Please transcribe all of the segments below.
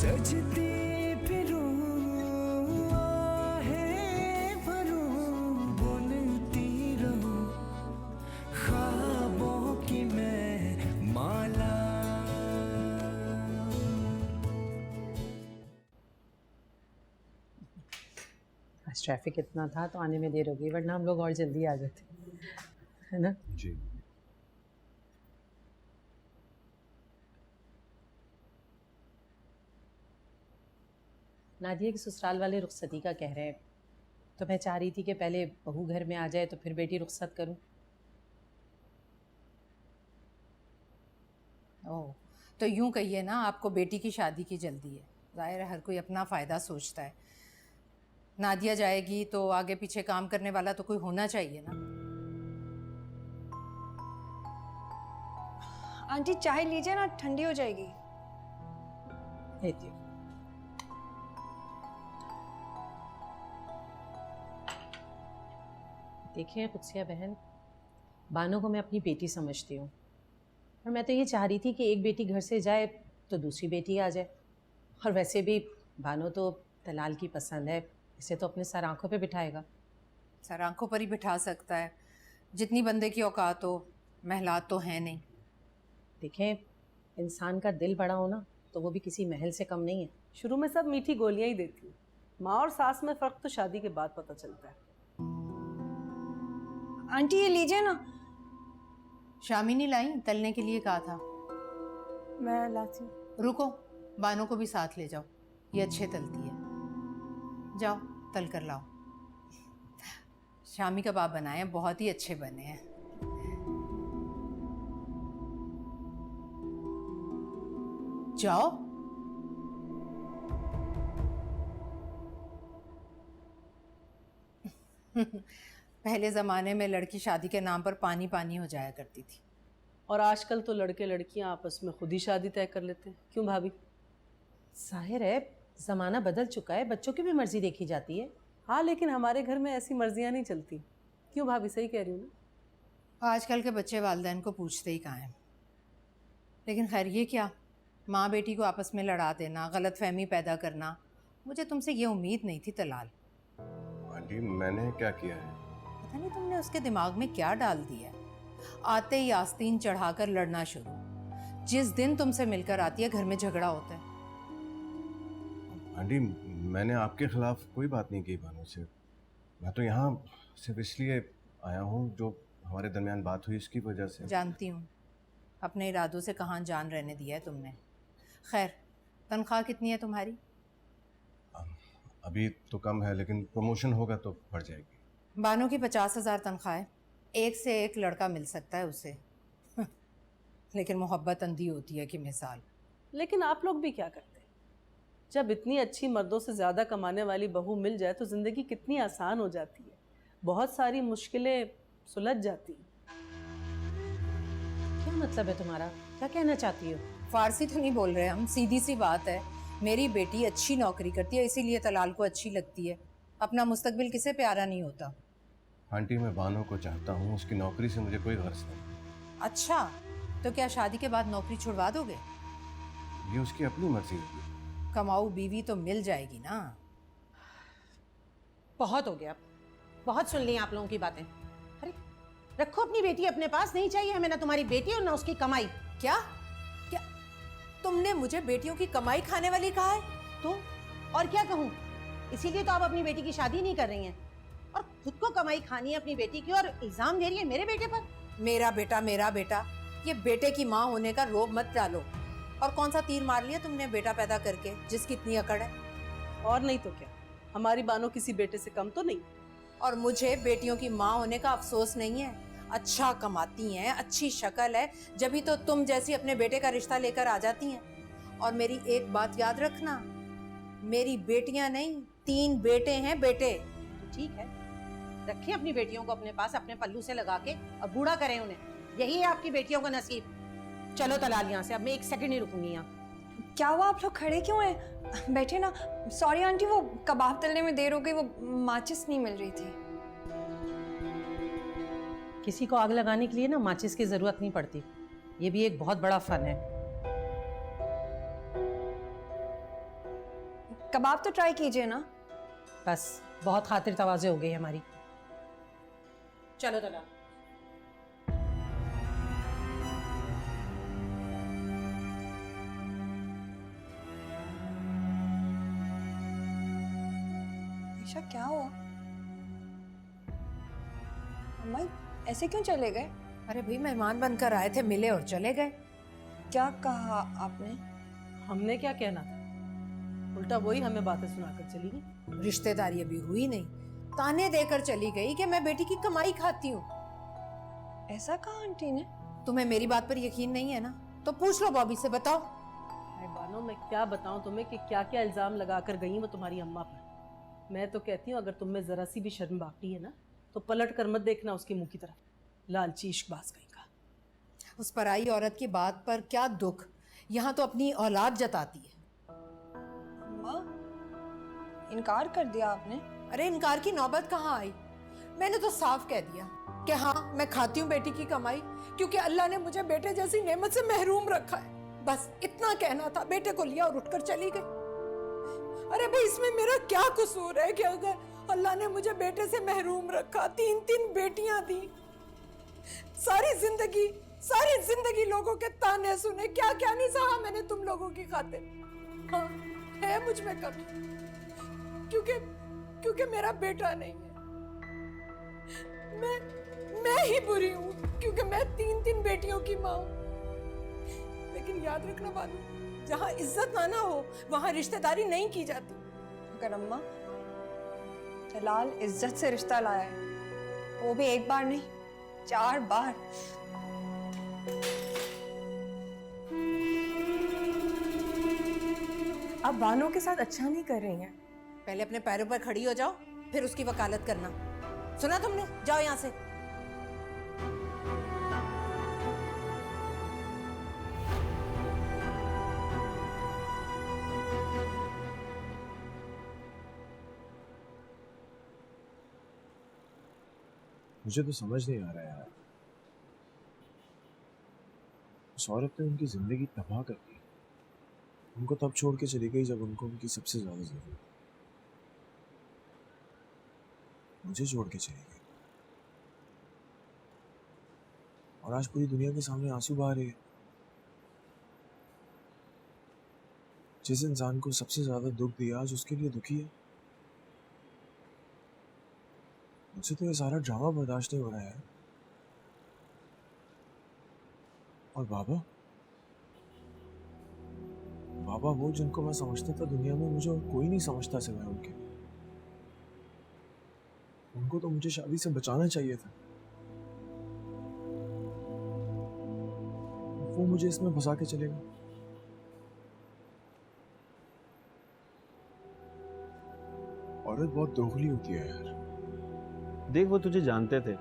सजती फिरूं आहे भरूं बुनती रहूं ख्वाबों की मैं माला। आज ट्रैफिक इतना था तो आने में देर हो गई, वरना हम लोग और जल्दी आ जाते, है ना? जी। नादिया के ससुराल वाले रुखसती का कह रहे हैं, तो मैं चाह रही थी कि पहले बहू घर में आ जाए तो फिर बेटी रुखसत करूं। ओह, तो यूं कहिए ना, आपको बेटी की शादी की जल्दी है। जाहिर है हर कोई अपना फ़ायदा सोचता है। नादिया जाएगी तो आगे पीछे काम करने वाला तो कोई होना चाहिए ना। आंटी चाय लीजिए ना, ठंडी हो जाएगी। लेती हूँ। देखिए कुत्सिया बहन, बानो को मैं अपनी बेटी समझती हूँ, और मैं तो ये चाह रही थी कि एक बेटी घर से जाए तो दूसरी बेटी आ जाए। और वैसे भी बानो तो तलाल की पसंद है, इसे तो अपने सर आंखों पे बिठाएगा। सर आंखों पर ही बिठा सकता है, जितनी बंदे की औकात हो, महलात तो है नहीं। देखें, इंसान का दिल बड़ा हो ना तो वो भी किसी महल से कम नहीं है। शुरू में सब मीठी गोलियां ही देती हैं। माँ और सास में फर्क तो शादी के बाद पता चलता है। आंटी ये लीजिए ना। शामी नहीं लाई? तलने के लिए कहा था। मैं लाती हूँ। रुको, बानो को भी साथ ले जाओ, ये अच्छे तलती है। जाओ तल कर लाओ। शामी कबाब बनाए हैं, बहुत ही अच्छे बने हैं। जाओ। पहले ज़माने में लड़की शादी के नाम पर पानी पानी हो जाया करती थी। और आजकल तो लड़के लड़कियां आपस में खुद ही शादी तय कर लेते हैं। क्यों भाभी? जाहिर है ज़माना बदल चुका है, बच्चों की भी मर्जी देखी जाती है। हाँ, लेकिन हमारे घर में ऐसी मर्जियां नहीं चलती। क्यों भाभी, सही कह रही हूँ ना? आजकल के बच्चे वालिदैन को पूछते ही कहाँ हैं। लेकिन खैर, ये क्या, माँ बेटी को आपस में लड़ा देना, गलत फहमी पैदा करना, मुझे तुमसे ये उम्मीद नहीं थी तलाल। आंटी मैंने क्या किया है? पता नहीं तुमने उसके दिमाग में क्या डाल दिया है। आते ही आस्तीन चढ़ाकर लड़ना शुरू। जिस दिन तुमसे मिलकर आती है घर में झगड़ा होता है। आंटी मैंने आपके खिलाफ कोई बात नहीं की बानो से। मैं तो यहाँ सिर्फ इसलिए आया हूँ जो हमारे दरमियान बात हुई इसकी वजह से। जानती हूँ अपने इरादों से कहाँ जान रहने दिया है तुमने। खैर, तनख्वाह कितनी है तुम्हारी? अभी तो कम है, लेकिन प्रमोशन होगा तो बढ़ जाएगी। बानो की 50,000 तनख्वाह है। एक से एक लड़का मिल सकता है उसे। लेकिन मोहब्बत अंधी होती है कि मिसाल। लेकिन आप लोग भी क्या करते हैं? जब इतनी अच्छी मर्दों से ज़्यादा कमाने वाली बहू मिल जाए तो ज़िंदगी कितनी आसान हो जाती है, बहुत सारी मुश्किलें सुलझ जाती हैं। क्या मतलब है तुम्हारा? क्या कहना चाहती हो? फारसी तो नहीं बोल रहे हम, सीधी सी बात है। मेरी बेटी अच्छी नौकरी करती है, इसीलिए तलाल को अच्छी लगती है। अपना मुस्तकबिल किसे प्यारा नहीं होता। आंटी मैं बानो को चाहता हूँ, उसकी नौकरी से मुझे कोई गर्ज नहीं। अच्छा, तो क्या शादी के बाद नौकरी छुड़वा दोगे? ये उसकी अपनी मर्जी होगी। कमाऊ बीवी तो मिल जाएगी ना। बहुत हो गया, बहुत सुन ली आप लोगों की बातें। अरे रखो अपनी बेटी अपने पास, नहीं चाहिए हमें ना तुम्हारी बेटी और ना उसकी कमाई। क्या क्या तुमने मुझे बेटियों की कमाई खाने वाली कहा है? तो और क्या कहूँ? इसीलिए तो आप अपनी बेटी की शादी नहीं कर रही हैं, और खुद को कमाई खानी है अपनी बेटी की, और इल्जाम दे रही है मेरे बेटे पर। मेरा बेटा, ये बेटे की माँ होने का रोब मत डालो। और कौन सा तीर मार लिया तुमने बेटा पैदा करके, जिसकी इतनी अकड़ है? और नहीं तो क्या, हमारी बानो किसी बेटे से कम तो नहीं। और मुझे बेटियों की माँ होने का अफसोस नहीं है। अच्छा कमाती हैं, अच्छी शक्ल है, जभी तो तुम जैसी अपने बेटे का रिश्ता लेकर आ जाती हैं। और मेरी एक बात याद रखना, मेरी बेटियां नहीं, 3 बेटे हैं, बेटे। तो ठीक है, रखें अपनी बेटियों को अपने पास, अपने पल्लू से लगा के, और बूढ़ा करें उन्हें। यही है आपकी बेटियों का नसीब। चलो तलाल यहाँ से, अब मैं एक सेकंड नहीं रुकूंगी यहाँ। क्या हुआ, आप लोग खड़े क्यों हैं? बैठे ना। सॉरी आंटी, वो कबाब तलने में देर हो गई, वो माचिस नहीं मिल रही थी। किसी को आग लगाने के लिए ना माचिस की जरूरत नहीं पड़ती, ये भी एक बहुत बड़ा फन है। कबाब तो ट्राई कीजिए ना। बस बहुत खातिर तवाज़े हो गई हमारी। चलो तला। ईशा क्या हुआ? अम्मा ऐसे क्यों चले गए? अरे भाई, मेहमान बनकर आए थे, मिले और चले गए। क्या कहा आपने? हमने क्या कहना था, उल्टा वही हमें बातें सुनाकर चली गई। रिश्तेदारी अभी हुई नहीं, ताने देकर चली गई कि मैं बेटी की कमाई खाती हूँ। ऐसा कहा आंटी ने? तुम्हें मेरी बात पर यकीन नहीं है ना, तो पूछ लो बॉबी से, बताओ। अरे बानो, मैं क्या बताऊं तुम्हें कि क्या क्या इल्जाम लगाकर गई वो तुम्हारी अम्मा पर। मैं तो कहती हूँ अगर तुम में जरा सी भी शर्म बाकी है ना, तो पलट कर मत देखना उसके मुंह की तरफ, लालची इश्कबाज कहीं का। उस पराई औरत की बात पर क्या दुख, यहाँ तो अपनी औलाद जताती है। अम्मा इनकार कर दिया आपने? अरे इनकार की नौबत कहाँ आई, मैंने तो साफ कह दिया कि हाँ मैं खाती हूँ बेटी की कमाई, क्योंकि अल्लाह ने मुझे बेटे जैसी नेमत से महरूम रखा है। बस इतना कहना था, बेटे को लिया और उठकर चली गई। अरे भाई, इसमें मेरा क्या कसूर है कि अगर अल्लाह ने मुझे बेटे से महरूम रखा, 3-3 बेटियां दी, सारी जिंदगी लोगों के ताने सुने, क्या क्या नहीं सहा मैंने तुम लोगों की खातिर। हाँ, है मुझ में कमी, क्योंकि मेरा बेटा नहीं है। मैं ही बुरी हूँ क्योंकि मैं 3-3 बेटियों की माँ हूँ। लेकिन याद रखना बानू, जहाँ इज्जत ना हो वहाँ रिश्तेदारी नहीं की जाती। अगर अम्मा जलाल इज्जत से रिश्ता लाया है, वो भी एक बार नहीं 4 बार, आप बानो के साथ अच्छा नहीं कर रही हैं। पहले अपने पैरों पर खड़ी हो जाओ, फिर उसकी वकालत करना। सुना तुमने? जाओ यहाँ से। मुझे तो समझ नहीं आ रहा है यार, उस औरत ने उनकी जिंदगी तबाह कर दी। उनको तब छोड़ के चली गई जब उनको उनकी सबसे ज्यादा जरूरत, मुझे छोड़ के चली गई। और आज पूरी दुनिया के सामने आंसू बहा रही है। जिस इंसान को सबसे ज्यादा दुख दिया आज उसके लिए दुखी है। मुझसे तो ये सारा ड्रामा बर्दाश्त नहीं हो रहा है। और बाबा वो जिनको मैं समझता था दुनिया में, मुझे और कोई नहीं समझता सिवाय उनके। उनको तो मुझे शादी से बचाना चाहिए था, वो मुझे इसमें फंसा के चले गए। औरत बहुत दोगली होती है यार। देख, वो तुझे जानते थे,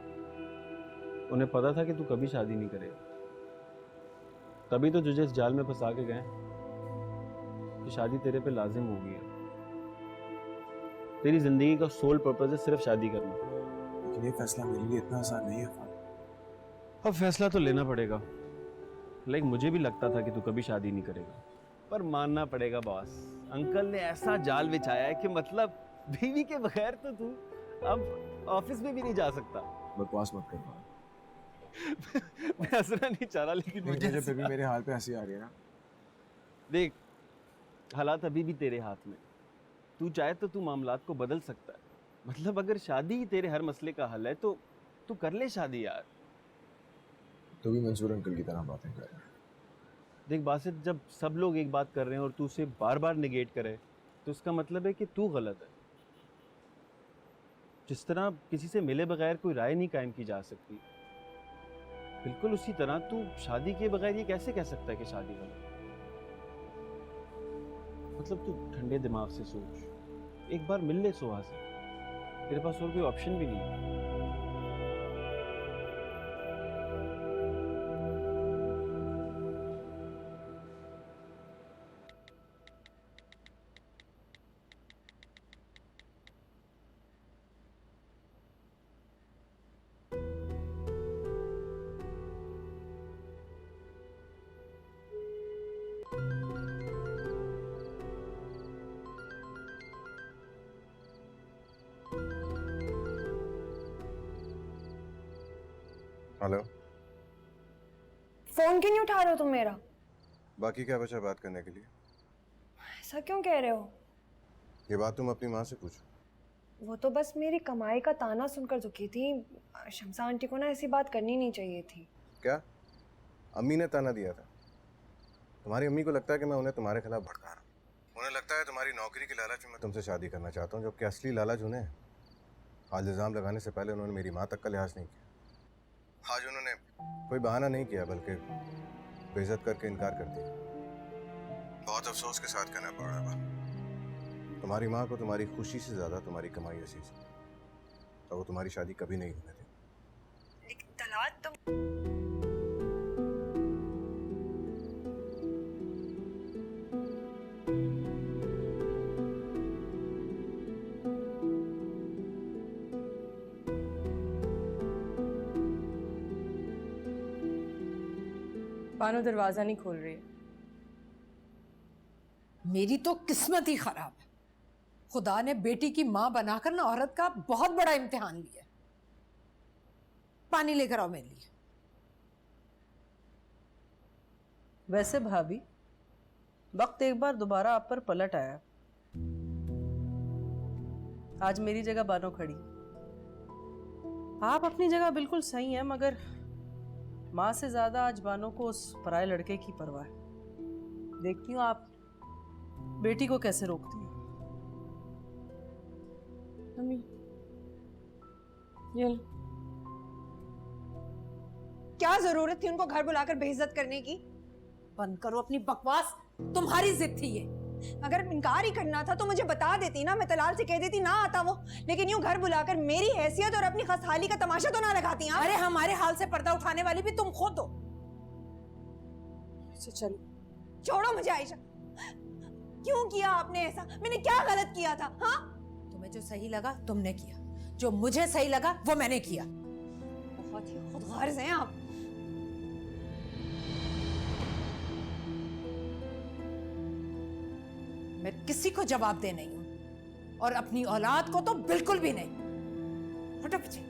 उन्हें पता था कि तू कभी शादी नहीं करेगा, तभी तो तुझे इस जाल में फंसा के गए कि शादी तेरे पे लाजिम हो गई है। तेरी जिंदगी का सोल पर्पस है सिर्फ शादी करना। लेकिन ये फैसला मेरे लिए इतना आसान नहीं है। अब फैसला तो लेना पड़ेगा। लाइक मुझे भी लगता था कि तू कभी शादी नहीं करेगा, पर मानना पड़ेगा बॉस, अंकल ने ऐसा जाल बिछाया है कि मतलब बीवी के बगैर तो तू अब ऑफिस में भी नहीं जा सकता। बकवास मत कर। मैं हंसना नहीं चाह रहा, लेकिन मुझे फिर भी मेरे हाल पे हंसी आ रही है ना। देख, हालात अभी भी तेरे हाथ में, तू चाहे तो तू मामलात को बदल सकता है। मतलब अगर शादी ही तेरे हर मसले का हल है तो तू कर ले शादी यार। तो भी मंसूर अंकल की तरह बातें कर रहा है। देख बासित, जब सब लोग एक बात कर रहे हैं और तू उसे बार बार निगेट करे तो इसका मतलब है कि तू गलत है। जिस तरह किसी से मिले बगैर कोई राय नहीं कायम की जा सकती, बिल्कुल उसी तरह तू शादी के बगैर ये कैसे कह सकता है कि शादी गलत है। मतलब तू ठंडे दिमाग से सोच, एक बार मिल ले सुहा से, तेरे पास और कोई ऑप्शन भी नहीं है। हेलो। फोन क्यों नहीं उठा रहे हो तुम मेरा? बाकी क्या बचा बात करने के लिए? ऐसा क्यों कह रहे हो? ये बात तुम अपनी माँ से पूछो। वो तो बस मेरी कमाई का ताना सुनकर दुखी थी। शमसा आंटी को ना ऐसी बात करनी नहीं चाहिए थी। क्या? अम्मी ने ताना दिया था? तुम्हारी अम्मी को लगता है कि मैं उन्हें तुम्हारे खिलाफ भड़का रहा हूँ। उन्हें लगता है तुम्हारी नौकरी की लालच में मैं तुमसे शादी करना चाहता हूँ, जबकि असली लालच उन्हें है। आज इल्ज़ाम लगाने से पहले उन्होंने मेरी माँ तक का लिहाज नहीं किया। आज उन्होंने कोई बहाना नहीं किया बल्कि बेइज्जत करके इनकार कर दिया। बहुत अफसोस के साथ कहना पड़ रहा है, तुम्हारी माँ को तुम्हारी खुशी से ज़्यादा तुम्हारी कमाई अजीज है, तो वो तुम्हारी शादी कभी नहीं होने देगी। लेकिन तलाल तुम बानो दरवाजा नहीं खोल रही है। मेरी तो किस्मत ही खराब है। खुदा ने बेटी की मां बनाकर ना औरत का बहुत बड़ा इम्तिहान लिया। पानी लेकर आओ मेरे लिए। वैसे भाभी, वक्त एक बार दोबारा आप पर पलट आया। आज मेरी जगह बानो खड़ी। आप अपनी जगह बिल्कुल सही हैं, मगर माँ से ज्यादा आज बानो को उस पराये लड़के की परवाह है। देखती हूँ आप बेटी को कैसे रोकती हैं। मम्मी, ये लो। क्या जरूरत थी उनको घर बुलाकर बेइज्जत करने की? बंद करो अपनी बकवास। तुम्हारी जिद थी ये। अगर इनकार ही करना था तो मुझे बता देती ना, मैं तलाल से कह देती ना आता वो। लेकिन यूं घर बुलाकर मेरी हैसियत और अपनी खसहाली का तमाशा तो ना लगाती आप। अरे हमारे हाल से पर्दा उठाने वाली भी तुम खुद हो। अच्छा चलो। छोड़ो मुझे आयशा। क्यों किया आपने ऐसा? मैंने क्या गलत किया था? हाँ, तुम्हें जो सही लगा तुमने किया, जो मुझे सही लगा वो मैंने किया। बहुत ही खुदगर्ज हैं आप। मैं किसी को जवाब दे नहीं हूं, और अपनी औलाद को तो बिल्कुल भी नहीं। हटो पीछे।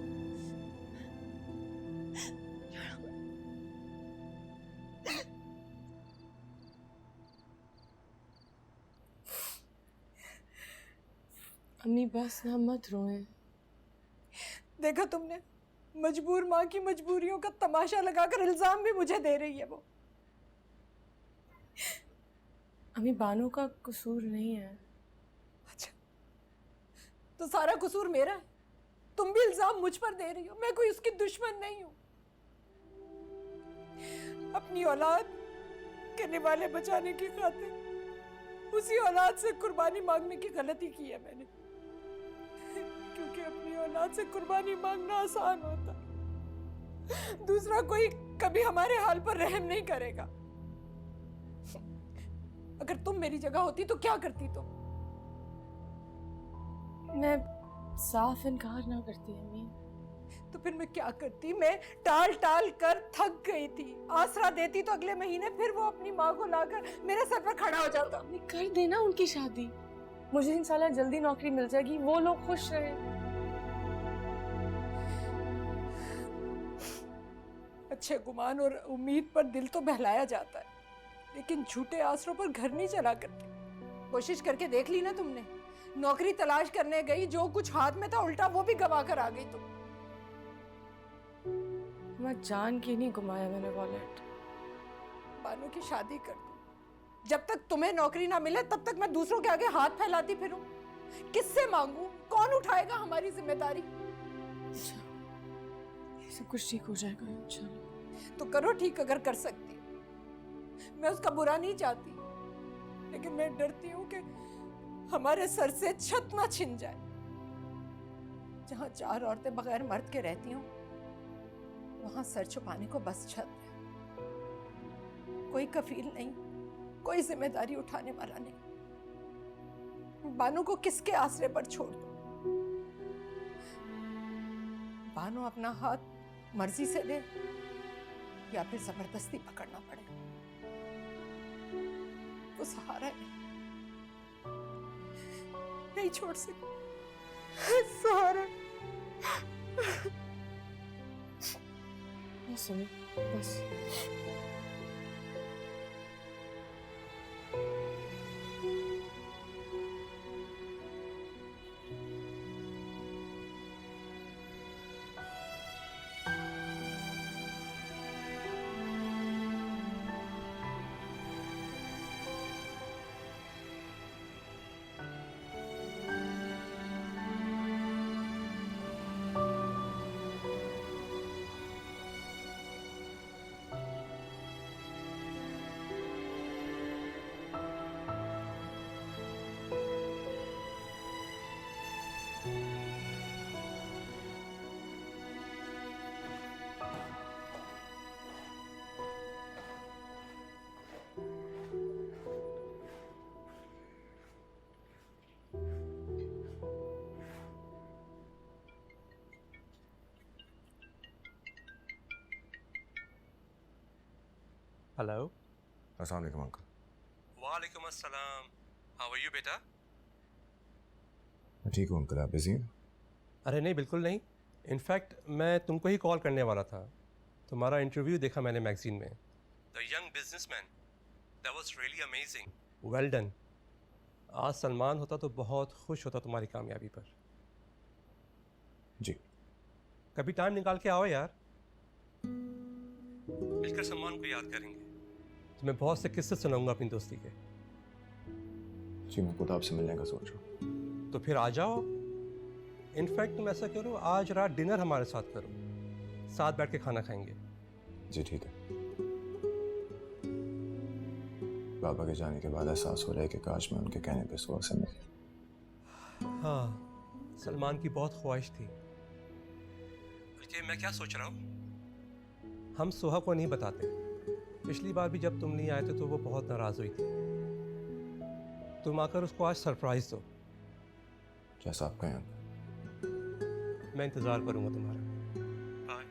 अम्मी बस ना, मत रोएं। देखा तुमने, मजबूर माँ की मजबूरियों का तमाशा लगाकर इल्जाम भी मुझे दे रही है वो। अम्मी, बानो का कसूर नहीं है। अच्छा, तो सारा कसूर मेरा है? तुम भी इल्जाम मुझ पर दे रही हो? मैं कोई उसकी दुश्मन नहीं हूं। अपनी औलाद के निवाले बचाने की खातिर उसी औलाद से कुर्बानी मांगने की गलती की है मैंने। क्योंकि अपनी औलाद से कुर्बानी मांगना आसान होता, दूसरा कोई कभी हमारे हाल पर रहम नहीं करेगा। अगर तुम मेरी जगह होती तो क्या करती तुम? मैं साफ इनकार ना करती अम्मी। तो फिर मैं क्या करती? मैं टाल टाल कर थक गई थी। आसरा देती तो अगले महीने फिर वो अपनी माँ को लाकर मेरे सर पर खड़ा हो जाता। अम्मी, कर देना उनकी शादी। मुझे इंशाल्लाह जल्दी नौकरी मिल जाएगी, वो लोग खुश रहे। अच्छे गुमान और उम्मीद पर दिल तो बहलाया जाता है, लेकिन झूठे आसरों पर घर नहीं चला करते। कोशिश करके देख ली ना तुमने? नौकरी तलाश करने गई, जो कुछ हाथ में था उल्टा वो भी गवा कर आ गई तुम। मैं जान के नहीं घुमाया मैंने वॉलेट। बानो की शादी कर दो। जब तक तुम्हें नौकरी ना मिले तब तक मैं दूसरों के आगे हाथ फैलाती फिरूं? किससे मांगू? कौन उठाएगा हमारी जिम्मेदारी? अच्छा, ये सब कुछ ठीक हो जाएगा इंशाल्लाह। तो करो ठीक अगर कर सकती। मैं उसका बुरा नहीं चाहती, लेकिन मैं डरती हूँ कि हमारे सर से छत ना छिन जाए। जहां 4 औरतें बगैर मर्द के रहती हूँ, वहां सर छुपाने को बस छत है। कोई कफील नहीं, कोई जिम्मेदारी उठाने वाला नहीं। बानो को किसके आसरे पर छोड़ दो? बानो अपना हाथ मर्जी से ले या फिर जबरदस्ती पकड़ना पड़े। वो सहारा नहीं छोड़ सकती। सहारा बस सुनो, बस। हेलो। अस्सलाम वालेकुम अंकल। वालेकुम अस्सलाम। हाउ आर यू बेटा? मैं ठीक हूँ अंकल, आप बिजी हैं? अरे नहीं, बिल्कुल नहीं। इनफैक्ट मैं तुमको ही कॉल करने वाला था। तुम्हारा इंटरव्यू देखा मैंने मैगजीन में। The young businessman, that was really amazing. Well done. आज सलमान होता तो बहुत खुश होता तुम्हारी कामयाबी पर। जी। कभी टाइम निकाल के आओ यार, मिलकर सलमान को याद करेंगे। तुम्हें बहुत से किस्से सुनाऊंगा अपनी दोस्ती के। जी, मैं खुद आपसे मिलने का सोच रहा हूँ। तो फिर आ जाओ। इनफैक्ट तुम ऐसा करो, आज रात डिनर हमारे साथ करो, साथ बैठ के खाना खाएंगे। जी ठीक है। बाबा के जाने के बाद एहसास हो रहा है कि काश मैं उनके कहने पे सुबह से मिल। हाँ, सलमान की बहुत ख्वाहिश थी। बल्कि मैं क्या सोच रहा हूँ, हम सोहा को नहीं बताते। पिछली बार भी जब तुम नहीं आए थे तो वो बहुत नाराज हुई थी। तुम आकर उसको आज सरप्राइज दो। जैसा आप कहें। मैं इंतजार करूंगा तुम्हारा। बाय।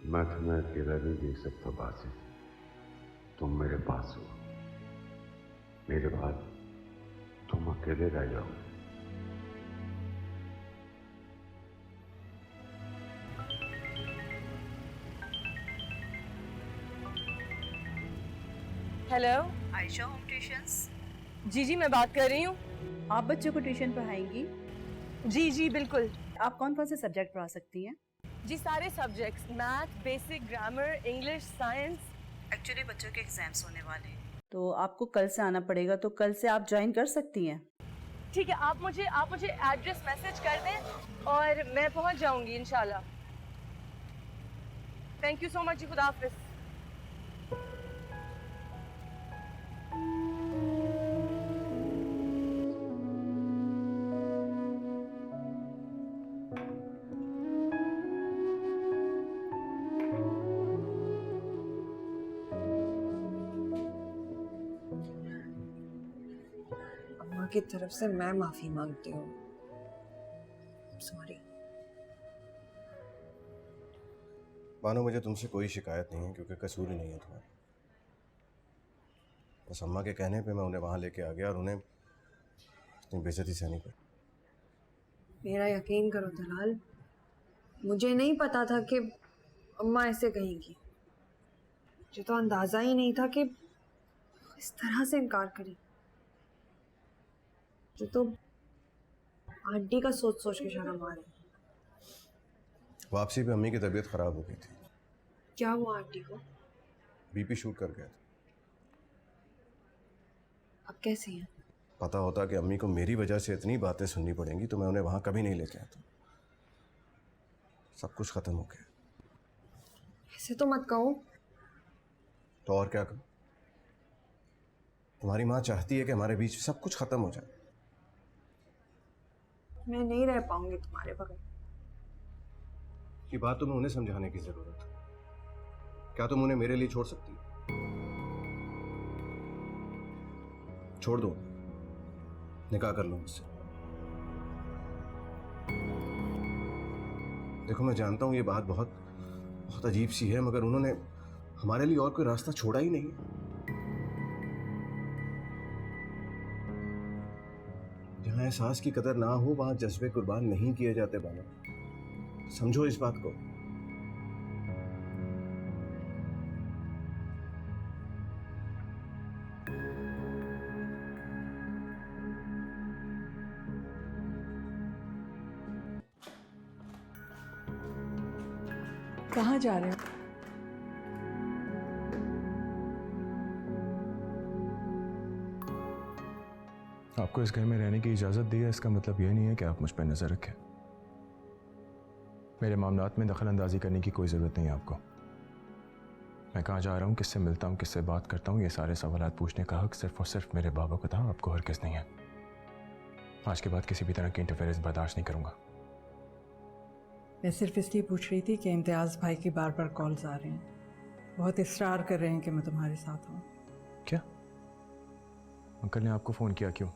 मैं तुम्हें अकेला नहीं देख सकता बासित। तुम मेरे पास हो, मेरे बाद तुम अकेले रह जाओ। Hello, Ayesha home tuitions. जी जी मैं बात कर रही हूँ। आप बच्चों को ट्यूशन पढ़ाएंगी? जी जी बिल्कुल। आप कौन कौन से सब्जेक्ट पढ़ा सकती हैं? जी सारे subjects, math, basic, grammar, English, science. Actually बच्चों के एग्जाम्स होने वाले हैं, तो आपको कल से आना पड़ेगा। तो कल से आप ज्वाइन कर सकती हैं। ठीक है, आप मुझे एड्रेस मैसेज कर दें और मैं पहुंच जाऊंगी इंशाल्लाह। थैंक यू सो मच जी, खुदा हाफिज। अम्मा की तरफ से मैं माफी मांगती हूँ। सॉरी। मानो मुझे तुमसे कोई शिकायत नहीं है, क्योंकि कसूर ही नहीं है तुम्हारा। बस अम्मा के कहने पे मैं उन्हें वहाँ लेके आ गया और उन्हें इतनी बेइज्जती सहनी पड़ी। मेरा यकीन करो दलाल, मुझे नहीं पता था कि अम्मा ऐसे कहेंगी। मुझे तो अंदाजा ही नहीं था कि इस तरह से इनकार करी। जो तो आंटी का सोच सोच के शर्म आ रही। वापसी पे अम्मी की तबीयत खराब हो गई थी। क्या हुआ आंटी को? बीपी शूट कर गया था। अब कैसी हैं? पता होता कि अम्मी को मेरी वजह से इतनी बातें सुननी पड़ेंगी तो मैं उन्हें वहाँ कभी नहीं लेके आता। सब कुछ खत्म हो गया। ऐसे तो मत कहो। तो और क्या करूं? तुम्हारी माँ चाहती है कि हमारे बीच सब कुछ खत्म हो जाए। मैं नहीं रह पाऊंगी तुम्हारे बगैर। ये बात तुम्हें उन्हें समझाने की जरूरत है। क्या तुम उन्हें मेरे लिए छोड़ सकती हो? छोड़ दो, निकाह कर लो मुझसे। देखो मैं जानता हूं ये बात बहुत बहुत अजीब सी है, मगर उन्होंने हमारे लिए और कोई रास्ता छोड़ा ही नहीं है। जहां एहसास की कदर ना हो वहां जज्बे कुर्बान नहीं किए जाते बानो। समझो इस बात को। कहाँ जा रहे हो? आपको इस घर में रहने की इजाज़त दी है, इसका मतलब ये नहीं है कि आप मुझ पर नज़र रखें। मेरे मामलात में दखल अंदाजी करने की कोई ज़रूरत नहीं है आपको। मैं कहाँ जा रहा हूँ, किससे मिलता हूँ, किससे बात करता हूँ, ये सारे सवालात पूछने का हक सिर्फ और सिर्फ मेरे बाबा को था, आपको हरगिज़ नहीं है। आज के बाद किसी भी तरह की इंटरफेरेंस बर्दाश्त नहीं करूँगा। मैं सिर्फ इसलिए पूछ रही थी कि इम्तियाज़ भाई की बार बार कॉल्स आ रहे हैं, बहुत इसरार कर रहे हैं कि मैं तुम्हारे साथ हूँ। क्या अंकल ने आपको फ़ोन किया? क्यों?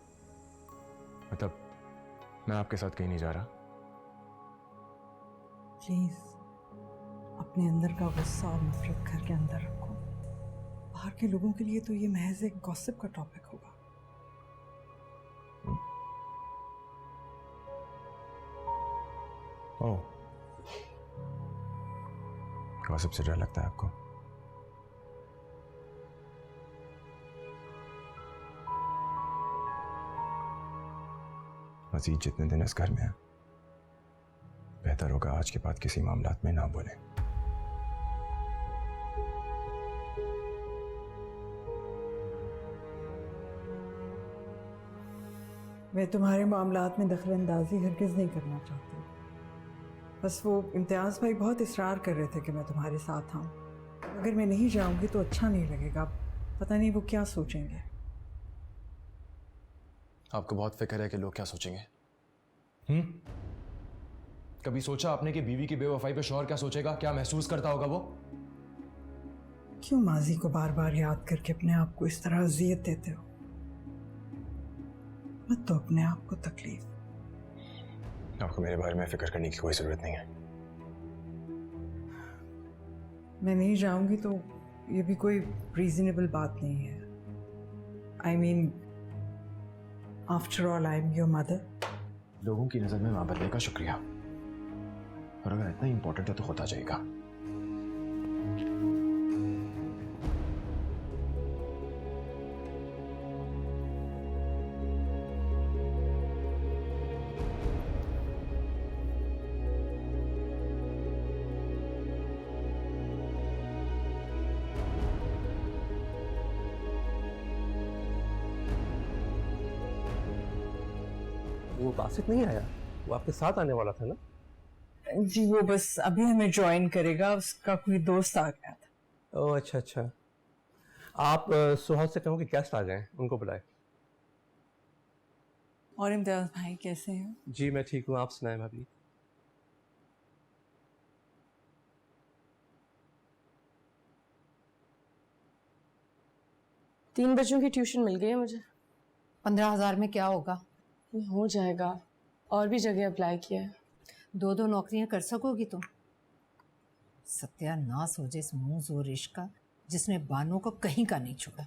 मतलब मैं आपके साथ कहीं नहीं जा रहा। प्लीज़ अपने अंदर का गुस्सा और नफरत घर के अंदर रखो। बाहर के लोगों के लिए तो ये महज एक गॉसिप का टॉपिक होगा। ओह, गॉसिप से डर लगता है आपको? मजीद जितने दिन इस घर में है, बेहतर होगा आज के बाद किसी मामलात में ना बोलें। मैं तुम्हारे मामलात में दखल अंदाजी हरगिज़ नहीं करना चाहती। बस वो इम्तियाज़ भाई बहुत इसरार कर रहे थे कि मैं तुम्हारे साथ आऊँ। अगर मैं नहीं जाऊँगी तो अच्छा नहीं लगेगा। पता नहीं वो क्या सोचेंगे। आपको बहुत फिक्र है कि लोग क्या सोचेंगे? कभी सोचा आपने कि बीवी की बेवफाई पे शौहर क्या सोचेगा, क्या महसूस करता होगा वो? क्यों माजी को बार बार याद करके अपने आप को इस तरह अजियत देते हो? मत तो अपने आप को तकलीफ। आपको मेरे बारे में फिक्र करने की कोई जरूरत नहीं है। मैं नहीं जाऊंगी तो ये भी कोई रीजनेबल बात नहीं है। I mean after all I am your mother. लोगों की नजर में मां बनने का शुक्रिया, और अगर इतना इंपॉर्टेंट है तो खुद आ जाएगा। वो बासित नहीं आया, वो आपके साथ आने वाला था ना? जी वो बस अभी हमें ज्वाइन करेगा, उसका कोई दोस्त आ गया था। ओह अच्छा अच्छा। आप सुहास से कहो कि गेस्ट आ जाएं, उनको बुलाएं। और इम्तियाज भाई कैसे हैं? जी मैं ठीक हूँ, आप सुनाएं भाभी। तीन बच्चों की ट्यूशन मिल गई है मुझे। 15,000 में क्या होगा? हो जाएगा, और भी जगह अप्लाई किया है। 2-2 नौकरियां कर सकोगी तुम? सत्यानाश हो जाए इस मुंह जोर इश्क का, जिसने बानों को कहीं का नहीं छोड़ा।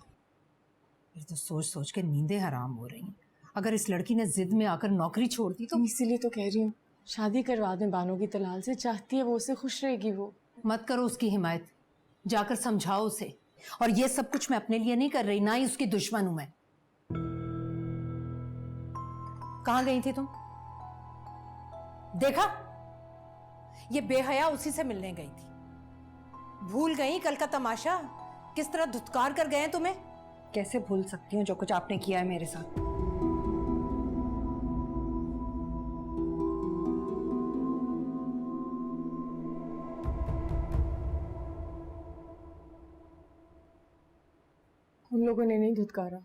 फिर तो सोच सोच के नींदें हराम हो रही हैं। अगर इस लड़की ने जिद में आकर नौकरी छोड़ दी तो इसीलिए तो कह रही हूँ शादी करवा दें बानों की तलाल से। चाहती है वो, उससे खुश रहेगी वो। मत करो उसकी हिमायत, जाकर समझाओ उसे। और ये सब कुछ मैं अपने लिए नहीं कर रही, ना ही उसकी दुश्मन हूं मैं। कहां गई थी तुम? देखा, ये बेहया उसी से मिलने गई थी। भूल गई कल का तमाशा, किस तरह धुतकार कर गए हैं तुम्हें? कैसे भूल सकती हूँ जो कुछ आपने किया है मेरे साथ। उन लोगों ने नहीं धुतकारा।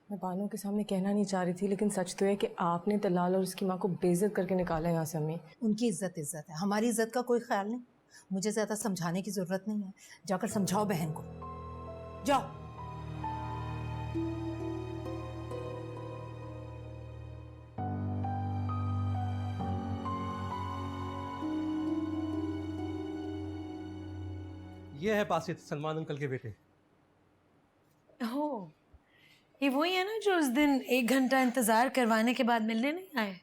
मैं बानों के सामने कहना नहीं चाह रही थी, लेकिन सच तो है कि आपने तलाल और उसकी माँ को बेइज्जत करके निकाला यहाँ से। अम्मी, उनकी इज्जत इज्जत है, हमारी इज्जत का कोई ख्याल नहीं। मुझे ज्यादा समझाने की जरूरत नहीं है, जाकर समझाओ बहन को। जाओ। ये है बासित, सलमान अंकल के बेटे। ओह, ये वही है ना जो उस दिन 1 घंटा इंतजार करवाने के बाद मिलने नहीं आए?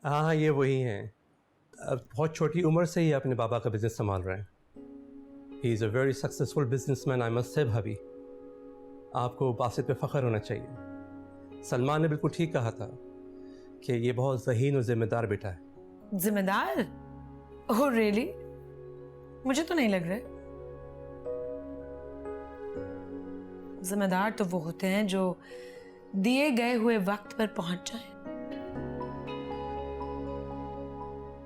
हाँ हाँ, ये वही हैं। अब बहुत छोटी उम्र से ही अपने बाबा का बिजनेस संभाल रहे हैं। He is a very successful businessman, I must say. भाभी, आपको बासित पे फ़ख्र होना चाहिए। सलमान ने बिल्कुल ठीक कहा था कि ये बहुत ज़हीन और जिम्मेदार बेटा है। जिम्मेदार? Oh really? मुझे तो नहीं लग रहा। जिम्मेदार तो वो होते हैं जो दिए गए हुए वक्त पर पहुंच जाएं।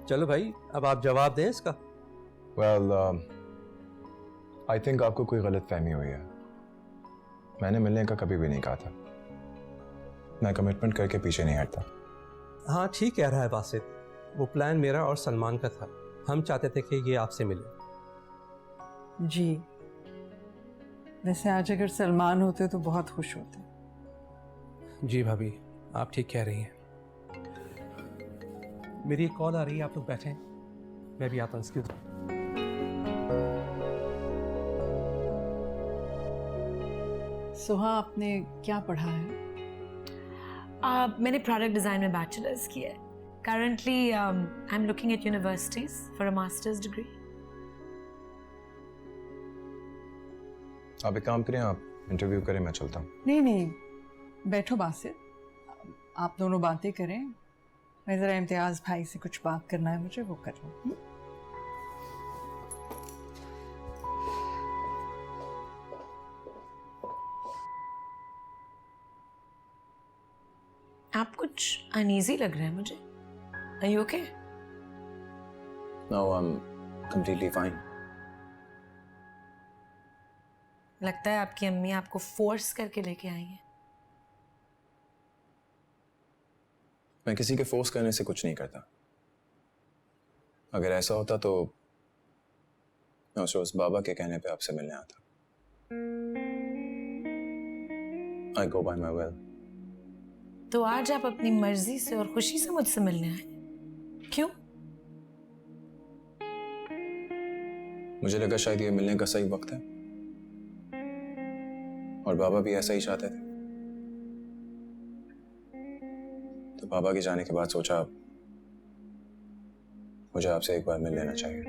चलो भाई, अब आप जवाब दें इसका। वेल, आई थिंक आपको कोई गलत फहमी हुई है। मैंने मिलने का कभी भी नहीं कहा था। मैं कमिटमेंट करके पीछे नहीं हटता। हाँ, ठीक कह रहा है बासित। वो प्लान मेरा और सलमान का था। हम चाहते थे कि ये आपसे मिले। जी, वैसे आज अगर सलमान होते तो बहुत खुश होते। जी भाभी, आप ठीक कह रही हैं। मेरी एक कॉल आ रही है, आप लोग बैठें, मैं भी आता हूँ। एक्सक्यूज। सुहा, आपने क्या पढ़ा है? मैंने प्रोडक्ट डिज़ाइन में बैचलर्स किया है। Currently I am looking at universities for a masters degree. आप एक काम करें, आप इंटरव्यू करें, मैं चलता हूँ। नहीं नहीं, बैठो बासित, आप दोनों बातें करें। मैं ज़रा इम्तियाज़ भाई से कुछ बात करना है मुझे, वो कर लूँ। आप कुछ अनईजी लग रहे हैं मुझे। Are you okay? No, I'm completely fine. लगता है आपकी अम्मी आपको फोर्स करके लेके आई हैं। मैं किसी के फोर्स करने से कुछ नहीं करता। अगर ऐसा होता तो मैं उस बाबा के कहने पे आपसे मिलने आता। I go by my will. तो आज आप अपनी मर्जी से और खुशी से मुझसे मिलने आए, क्यों? मुझे लगा शायद ये मिलने का सही वक्त है, और बाबा भी ऐसा ही चाहते थे। तो बाबा के जाने के बाद सोचा मुझे आपसे एक बार मिल लेना चाहिए।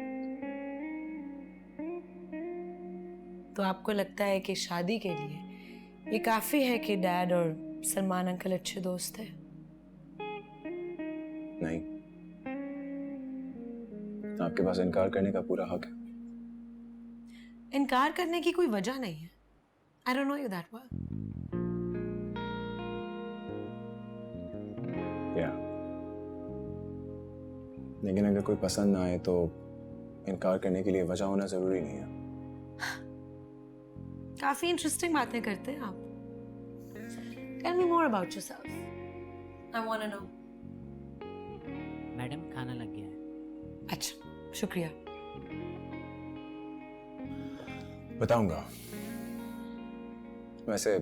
तो आपको लगता है कि शादी के लिए ये काफी है कि डैड और सलमान अंकल अच्छे दोस्त हैं? नहीं, आपके पास इनकार करने का पूरा हक है। इनकार करने की कोई वजह नहीं है। I don't know you that well. Yeah. लेकिन अगर कोई पसंद ना आए तो इनकार करने के लिए वजह होना जरूरी नहीं है। काफी इंटरेस्टिंग बातें करते हैं आप। Tell me more about yourself. I want to know. Madam, खाना लग गया है। अच्छा, शुक्रिया। बताऊंगा। वैसे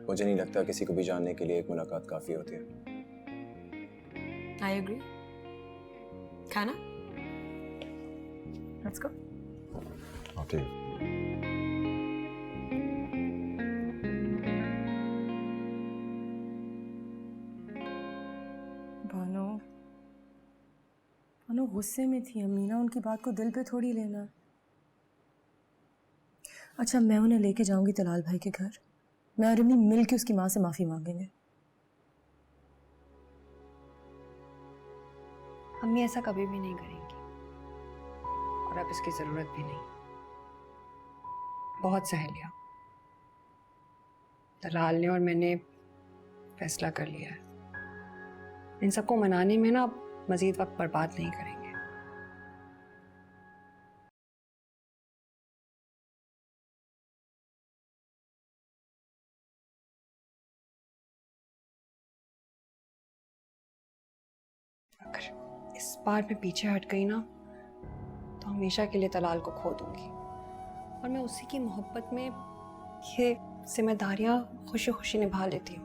मुझे नहीं लगता किसी को भी जानने के लिए एक मुलाकात काफी होती है। I agree. खाना? Let's go. Okay. बानो गुस्से में थी अमीना, उनकी बात को दिल पे थोड़ी लेना। अच्छा, मैं उन्हें लेके जाऊंगी तलाल भाई के घर। मैं और अम्मी मिल के उसकी माँ से माफी मांगेंगे। अम्मी ऐसा कभी भी नहीं करेंगी, और अब इसकी जरूरत भी नहीं। बहुत सह लिया, दलाल ने और मैंने फैसला कर लिया है। इन सबको मनाने में ना मजीद वक्त बर्बाद नहीं करेंगे। अगर इस बार मैं पीछे हट गई ना तो हमेशा के लिए तलाल को खो दूंगी, और मैं उसी की मोहब्बत में ये जिम्मेदारियां खुशी खुशी निभा लेती हूँ।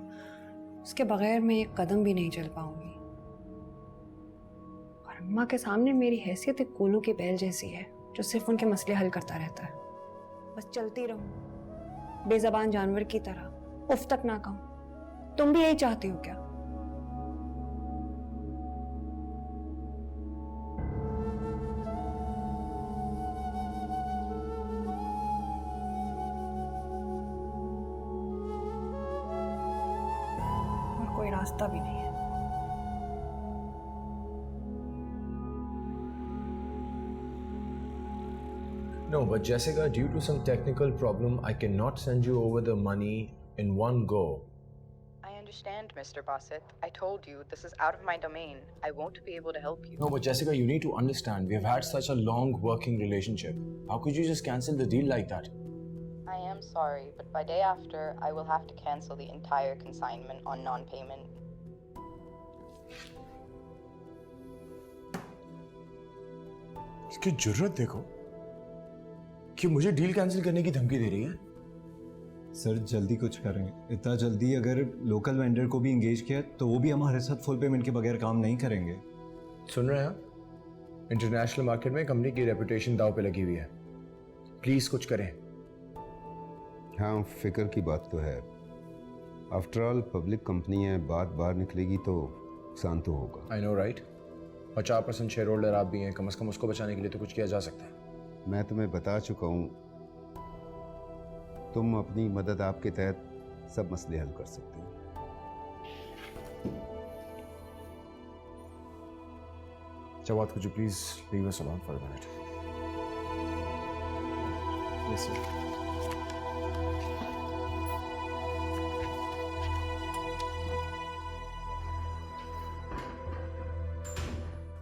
उसके बगैर मैं एक कदम भी नहीं चल पाऊंगी। और अम्मा के सामने मेरी हैसियत एक कोलू के बैल जैसी है जो सिर्फ उनके मसले हल करता रहता है। बस चलती रहूं बेजबान जानवर की तरह, उफ तक ना कहूं। तुम भी यही चाहती हो क्या? और कोई रास्ता भी नहीं है। No, but Jessica, due to some technical problem, I cannot send you over the money in one go. I understand, Mr. Bassett. I told you this is out of my domain. I won't be able to help you. No, but Jessica, you need to understand. We have had such a long working relationship. How could you just cancel the deal like that? I am sorry, but by day after, I will have to cancel the entire consignment on non-payment. इसकी जुर्रत देखो कि मुझे deal cancel करने की धमकी दे रही है। Sir जल्दी कुछ करें, इतना जल्दी अगर लोकल वेंडर को भी इंगेज किया तो वो भी हमारे साथ फुल पेमेंट के बगैर काम नहीं करेंगे। सुन रहे हैं आप? इंटरनेशनल मार्केट में कंपनी की रेपुटेशन दांव पे लगी हुई है। प्लीज कुछ करें। हाँ, फिक्र की बात तो है। आफ्टर ऑल पब्लिक कंपनी है, बात बाहर निकलेगी तो नुकसान तो होगा। I know right. 50% share holder आप भी हैं, कम से कम उसको बचाने के लिए तो कुछ किया जा सकता है। मैं तुम्हें बता चुका हूँ, तुम अपनी मदद आपके तहत सब मसले हल कर सकते हो। Jawad, could you please leave us alone for a minute? Yes, sir.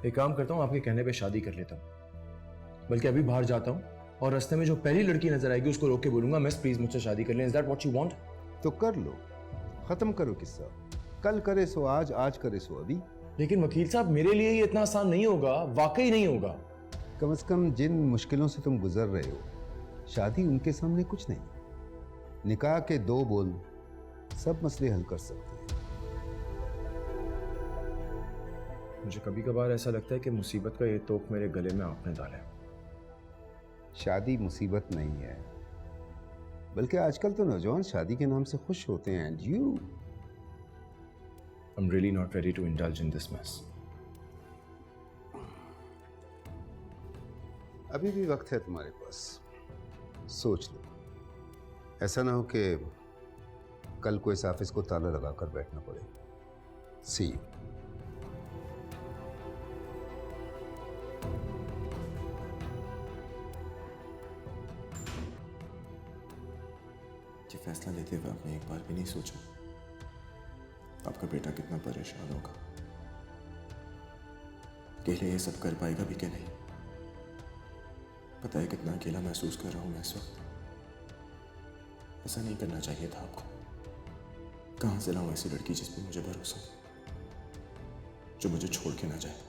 एक काम करता हूँ, आपके कहने पे शादी कर लेता हूँ। बल्कि अभी बाहर जाता हूँ और रास्ते में जो पहली लड़की नजर आएगी उसको रोक के बोलूंगा, मिस प्लीज मुझसे शादी कर लें। Is that what you want? तो कर लो, खत्म करो किस्सा। कल करे सो आज, आज करे सो अभी। लेकिन वकील साहब, मेरे लिए ये इतना आसान नहीं होगा, वाकई नहीं होगा। कम से कम जिन मुश्किलों से तुम गुजर रहे हो, शादी उनके सामने कुछ नहीं। निकाह के 2 बोल सब मसले हल कर सकते हैं। मुझे कभी कभार ऐसा लगता है कि मुसीबत का ये तोप मेरे गले में आपने डाला है। शादी मुसीबत नहीं है, बल्कि आजकल तो नौजवान शादी के नाम से खुश होते हैं। And you, I'm really not ready to indulge in this mess. अभी भी वक्त है तुम्हारे पास, सोच लो। ऐसा ना हो कि कल को इस ऑफिस को ताला लगाकर बैठना पड़े। सी यू। ये फैसला लेते हुए आपने एक बार भी नहीं सोचा आपका बेटा कितना परेशान होगा, अकेले ये सब कर पाएगा भी कि नहीं। पता है कितना अकेला महसूस कर रहा हूं मैं इस वक्त। ऐसा नहीं करना चाहिए था आपको। कहां से लाऊं ऐसी लड़की जिस पे मुझे भरोसा, जो मुझे छोड़ के ना जाए।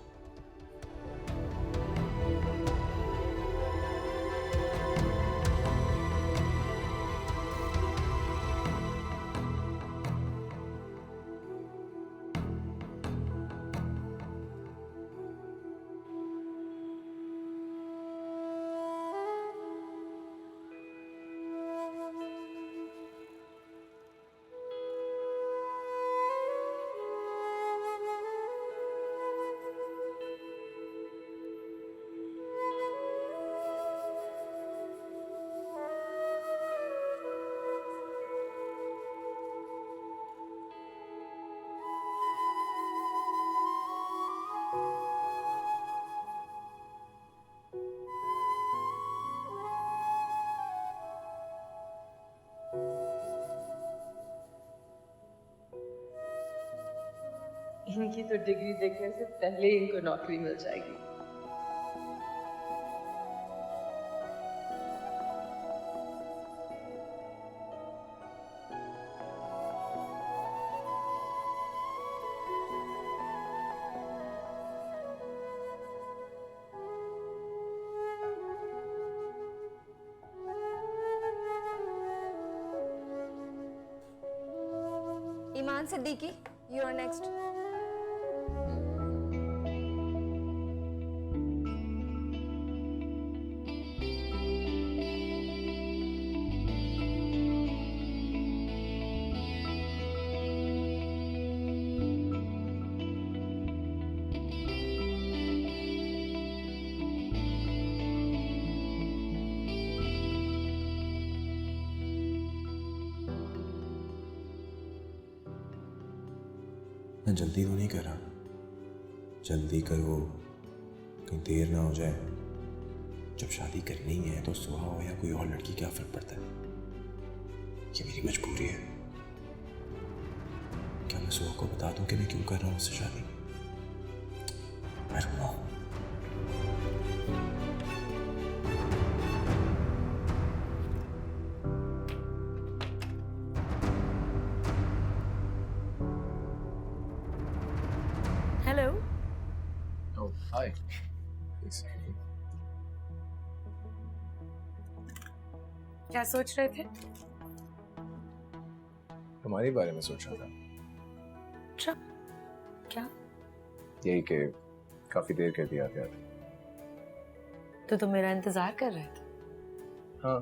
इनकी तो डिग्री देखने से पहले ही इनको नौकरी मिल जाएगी। ईमान सिद्दीकी, you are next. मैं जल्दी तो नहीं कर रहा, जल्दी करो कहीं देर ना हो जाए। जब शादी करनी ही है तो सुहा हो या कोई और लड़की क्या फर्क पड़ता है, ये मेरी मजबूरी है। क्या मैं सुहा को बता दूं कि मैं क्यों कर रहा हूं उससे शादी? I don't know. Hello. Oh, hi. क्या सोच रहे थे? तुम्हारे बारे में सोच रहा था। अच्छा, क्या? यही कि काफी देर कर दिया आते आते। तो तुम मेरा इंतजार कर रहे थे? हाँ,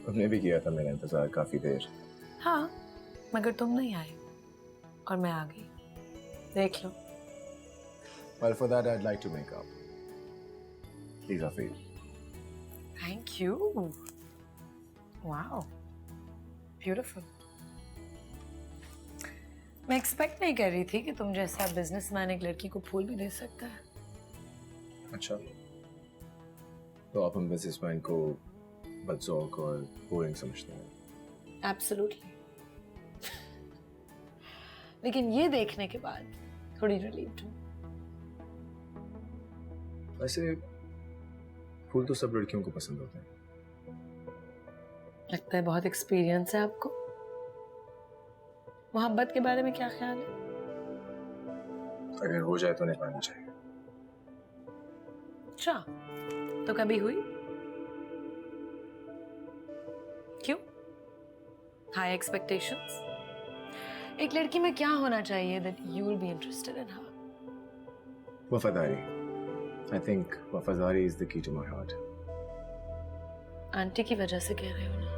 तुमने भी किया था मेरा इंतजार काफी देर। हाँ, मगर तुम नहीं आए और मैं आ गई। देख लो। Well, for that, I'd like to make up. These are for you. Thank you. Wow. Beautiful. मैं एक्सपेक्ट नहीं कर रही थी कि तुम जैसा बिजनेसमैन एक लड़की को फूल भी दे सकता है। अच्छा, तो आप हम बिजनेसमैन को बदज़ौक़ और बोरिंग समझते हैं? Absolutely. लेकिन ये देखने के बाद थोड़ी रिलीव्ड हूँ। वैसे फूल तो सब लड़कियों को पसंद होते हैं। लगता है बहुत एक्सपीरियंस है आपको। मोहब्बत के बारे में क्या ख्याल है? अगर हो जाए तो निभानी चाहिए। अच्छा, तो कभी हुई? क्यों? High expectations? एक लड़की में क्या होना चाहिए that you will be interested in her? वफादारी। I think वफादारी is the key to my heart. Aunty की वजह से कह रहे हो ना?